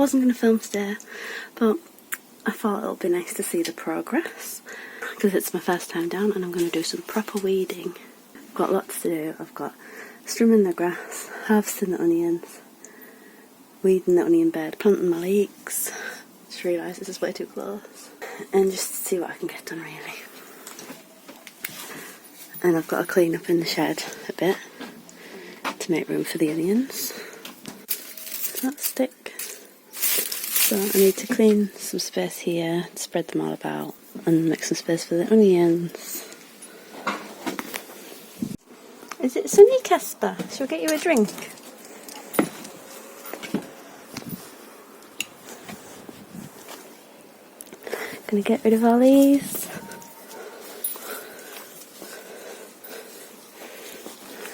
wasn't going to film today, but I thought it would be nice to see the progress, because it's my first time down and I'm going to do some proper weeding. I've got lots to do. I've got trimming the grass, harvesting the onions, weeding the onion bed, planting my leeks. Just realised this is way too close. And just to see what I can get done really. And I've got to clean up in the shed a bit to make room for the onions. Does that stick? So I need to clean some space here, spread them all about, and make some space for the onions. Is it sunny, Casper? Shall we get you a drink? Gonna get rid of all these.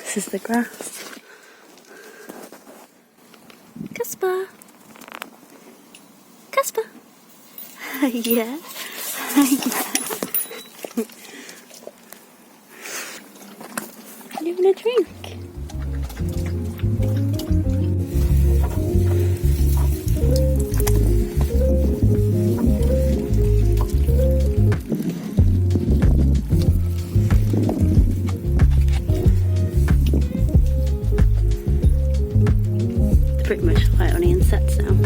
This is the grass. Casper! Casper! Yeah. You having a drink? Pretty much like onion sets now.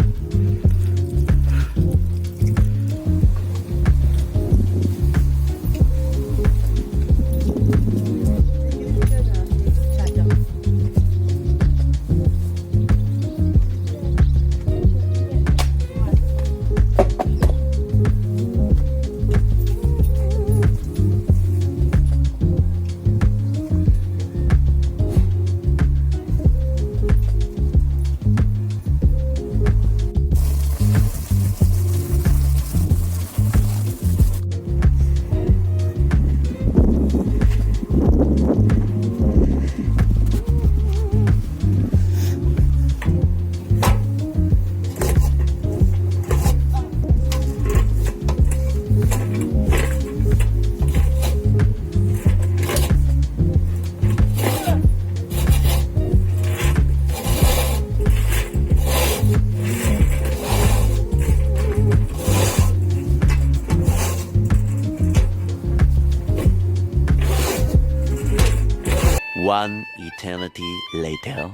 One eternity later.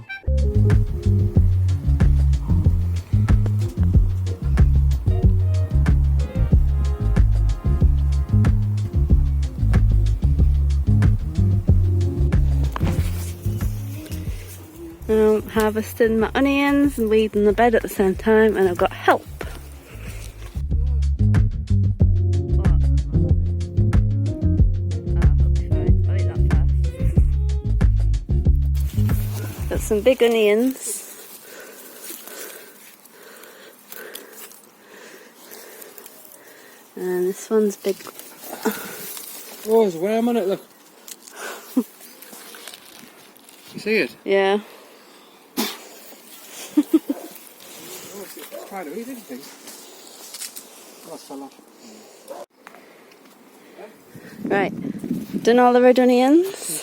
I'm harvesting my onions and weeding the bed at the same time, and I've got help. Got some big onions. And this one's big. Oh, there's a worm on it, look. You see it? Yeah. Try to eat anything. Oh, it's fell off. Right, done all the red onions.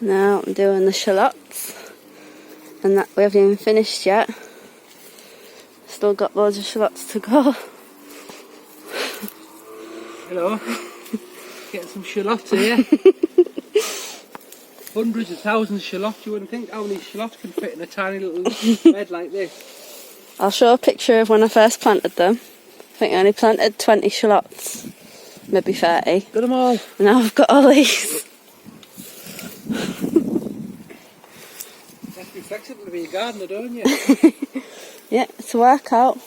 Now I'm doing the shallots, and that we haven't even finished yet. Still got loads of shallots to go. Hello. Getting some shallots here. Hundreds of thousands of shallots. You wouldn't think how many shallots can fit in a tiny little bed like this. I'll show a picture of when I first planted them. I think I only planted 20 shallots, maybe 30. Got them all. And now I've got all these. You have to be flexible to be a gardener, don't you? Yeah, it's a workout.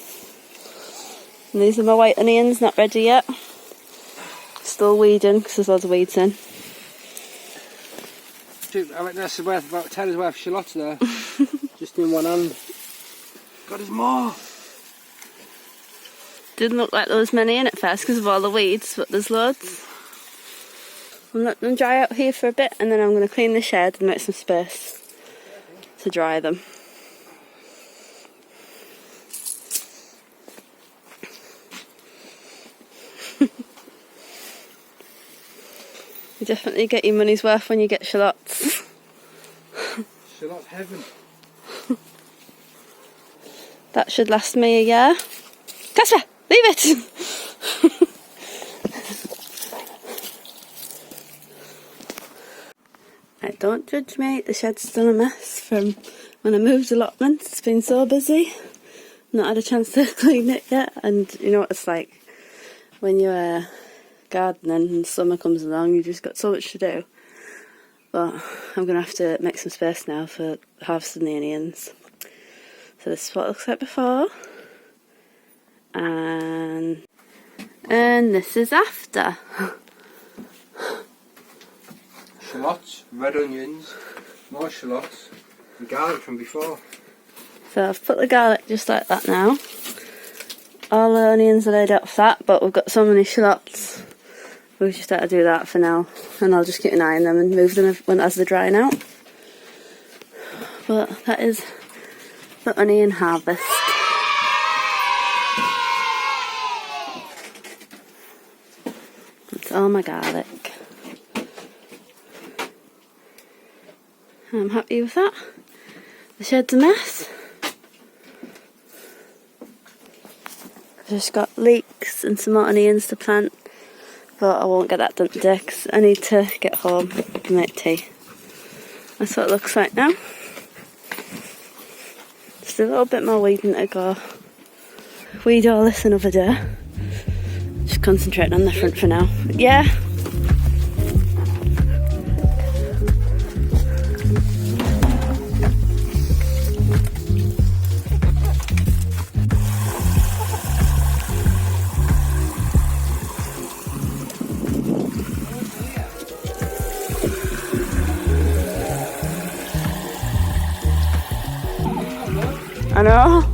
And these are my white onions, not ready yet. Still weeding because there's loads of weeds in. I reckon that's worth about 10's worth of shallots there. Just in one hand. God, there's more. Didn't look like there was many in at first because of all the weeds, but there's loads. I'm letting them dry out here for a bit, and then I'm going to clean the shed and make some space to dry them. You definitely get your money's worth when you get shallots. Shallot heaven. That should last me a year. Casper, leave it! Right, don't judge me, the shed's still a mess from when I moved allotments. It's been so busy, not had a chance to clean it yet, and you know what it's like when you're gardening and summer comes along, you've just got so much to do. But I'm going to have to make some space now for harvesting the onions. So this is what it looks like before, and this is after. Shallots, red onions, more shallots, and garlic from before. So I've put the garlic just like that now. All the onions are laid out flat, but we've got so many shallots, we just have to do that for now. And I'll just keep an eye on them and move them as they're drying out. But that is the onion harvest. It's all my garlic. I'm happy with that. The shed's a mess. I've just got leeks and some more onions to plant, but I won't get that done today because I need to get home and make tea. That's what it looks like now. Just a little bit more weeding to go. Weed all this another day. Just concentrating on the front for now. But yeah. I know.